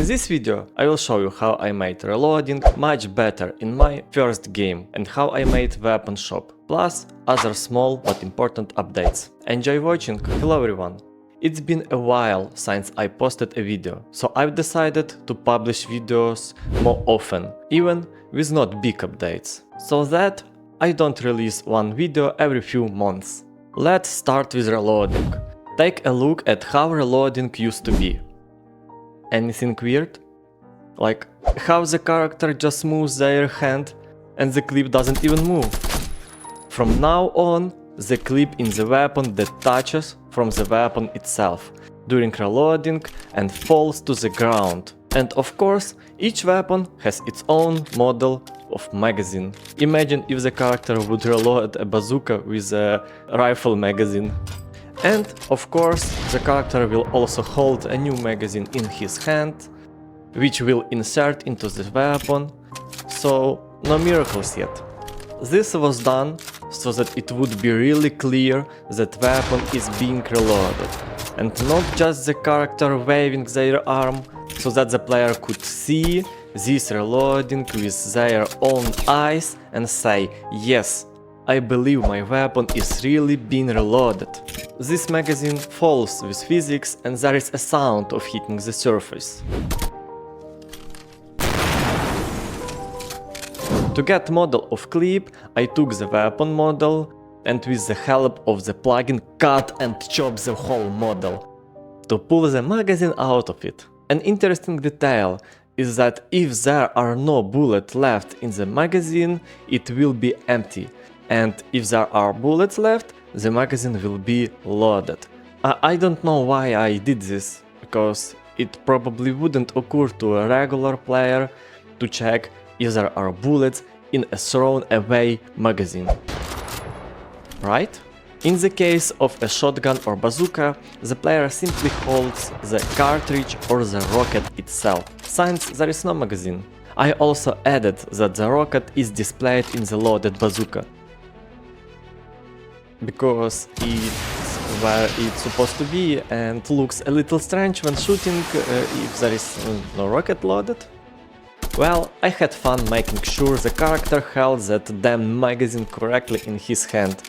In this video I will show you how I made reloading much better in my first game and how I made weapon shop, plus other small but important updates. Enjoy watching. Hello everyone! It's been a while since I posted a video, so I've decided to publish videos more often, even with not big updates, so that I don't release one video every few months. Let's start with reloading. Take a look at how reloading used to be. Anything weird? Like how the character just moves their hand and the clip doesn't even move. From now on, the clip in the weapon detaches from the weapon itself during reloading and falls to the ground. And of course, each weapon has its own model of magazine. Imagine if the character would reload a bazooka with a rifle magazine. And of course, the character will also hold a new magazine in his hand, which will insert into the weapon, so no miracles yet. This was done so that it would be really clear that weapon is being reloaded, and not just the character waving their arm, so that the player could see this reloading with their own eyes and say, yes, I believe my weapon is really being reloaded. This magazine falls with physics and there is a sound of hitting the surface. To get model of clip, I took the weapon model and with the help of the plugin cut and chopped the whole model to pull the magazine out of it. An interesting detail is that if there are no bullets left in the magazine, it will be empty. And if there are bullets left, the magazine will be loaded. I don't know why I did this, because it probably wouldn't occur to a regular player to check if there are bullets in a thrown away magazine. Right? In the case of a shotgun or bazooka, the player simply holds the cartridge or the rocket itself, since there is no magazine. I also added that the rocket is displayed in the loaded bazooka, because it's where it's supposed to be and looks a little strange when shooting if there is no rocket loaded. Well, I had fun making sure the character held that damn magazine correctly in his hand.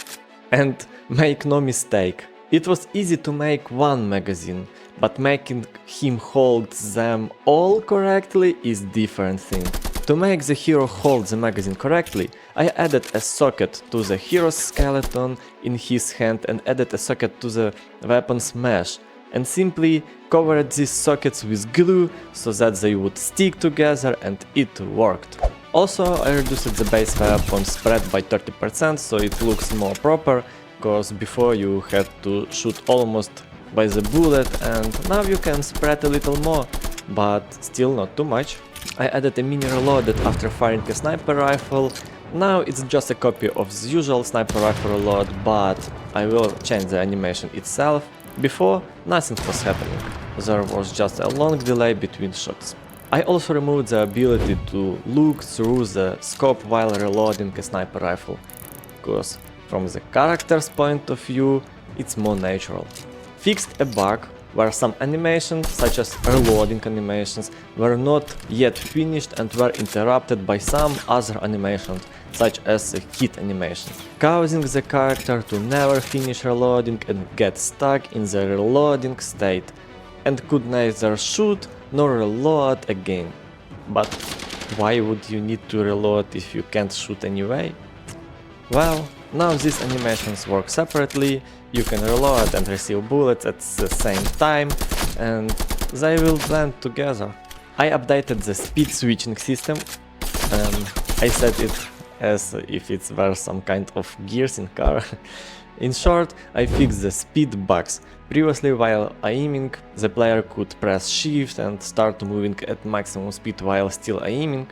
And make no mistake, it was easy to make one magazine, but making him hold them all correctly is different thing. To make the hero hold the magazine correctly, I added a socket to the hero's skeleton in his hand and added a socket to the weapon's mesh, and simply covered these sockets with glue so that they would stick together, and it worked. Also, I reduced the base weapon spread by 30% so it looks more proper, because before you had to shoot almost by the bullet and now you can spread a little more, but still not too much. I added a mini reloaded after firing a sniper rifle. Now it's just a copy of the usual sniper rifle reload, but I will change the animation itself. Before, nothing was happening, there was just a long delay between shots. I also removed the ability to look through the scope while reloading a sniper rifle, because from the character's point of view, it's more natural. Fixed a bug where some animations, such as reloading animations, were not yet finished and were interrupted by some other animations, such as the hit animation, causing the character to never finish reloading and get stuck in the reloading state, and could neither shoot nor reload again. But why would you need to reload if you can't shoot anyway? Well, now these animations work separately. You can reload and receive bullets at the same time, and they will blend together. I updated the speed switching system, I set it as if it were some kind of gears in car. In short, I fixed the speed bugs. Previously, while aiming, the player could press shift and start moving at maximum speed while still aiming.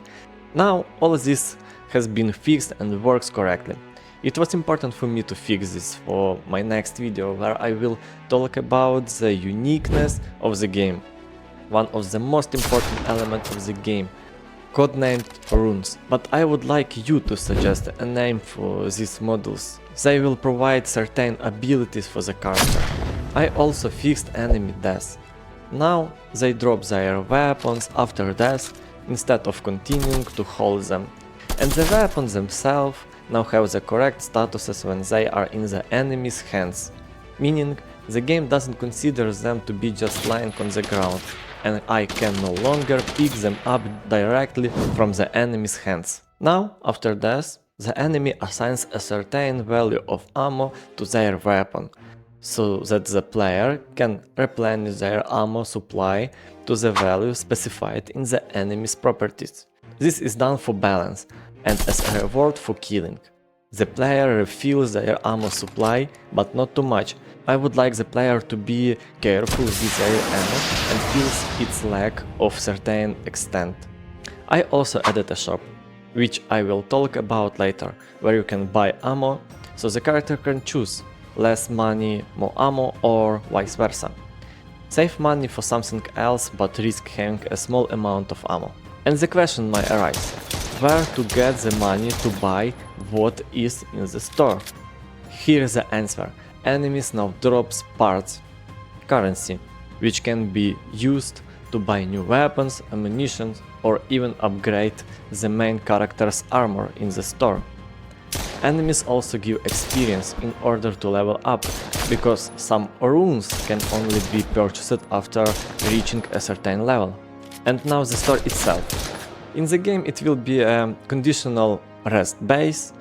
Now all this has been fixed and works correctly. It was important for me to fix this for my next video, where I will talk about the uniqueness of the game. One of the most important elements of the game, codenamed runes. But I would like you to suggest a name for these models. They will provide certain abilities for the character. I also fixed enemy death. Now they drop their weapons after death instead of continuing to hold them. And the weapons themselves now have the correct statuses when they are in the enemy's hands, meaning the game doesn't consider them to be just lying on the ground, and I can no longer pick them up directly from the enemy's hands. Now, after death, the enemy assigns a certain value of ammo to their weapon, so that the player can replenish their ammo supply to the value specified in the enemy's properties. This is done for balance and as a reward for killing. The player refills their ammo supply, but not too much. I would like the player to be careful with their ammo and feels its lack of certain extent. I also added a shop, which I will talk about later, where you can buy ammo, so the character can choose less money, more ammo, or vice versa. Save money for something else, but risk having a small amount of ammo. And the question might arise, where to get the money to buy what is in the store? Here is the answer. Enemies now drops parts, currency, which can be used to buy new weapons, ammunition, or even upgrade the main character's armor in the store. Enemies also give experience in order to level up, because some runes can only be purchased after reaching a certain level. And now the store itself. In the game it will be a conditional rest base.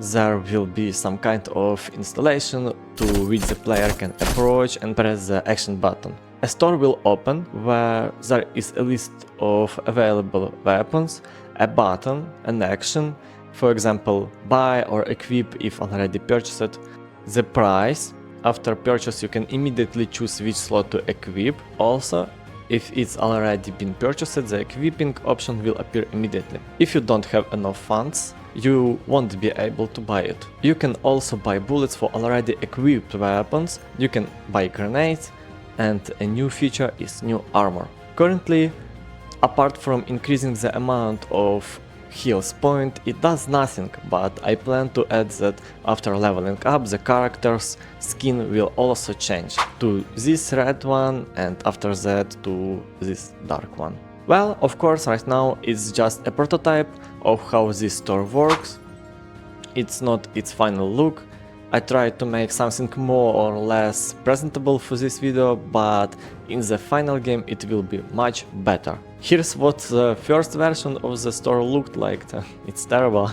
There will be some kind of installation to which the player can approach and press the action button. A store will open where there is a list of available weapons, a button, an action, for example buy or equip if already purchased, the price. After purchase you can immediately choose which slot to equip. Also, if it's already been purchased, the equipping option will appear immediately. If you don't have enough funds, you won't be able to buy it. You can also buy bullets for already equipped weapons, you can buy grenades, and a new feature is new armor. Currently, apart from increasing the amount of heals point, it does nothing, but I plan to add that after leveling up the character's skin will also change to this red one and after that to this dark one. Well, of course right now it's just a prototype of how this store works. It's not its final look. I tried to make something more or less presentable for this video, but in the final game it will be much better. Here's what the first version of the store looked like. It's terrible.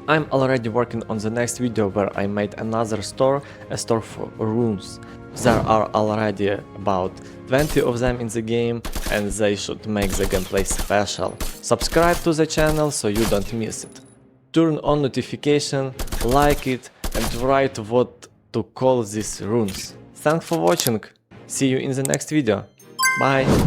I'm already working on the next video where I made another store, a store for runes. There are already about 20 of them in the game and they should make the gameplay special. Subscribe to the channel so you don't miss it. Turn on notification, like it, and write what to call these runes. Thanks for watching, see you in the next video, bye!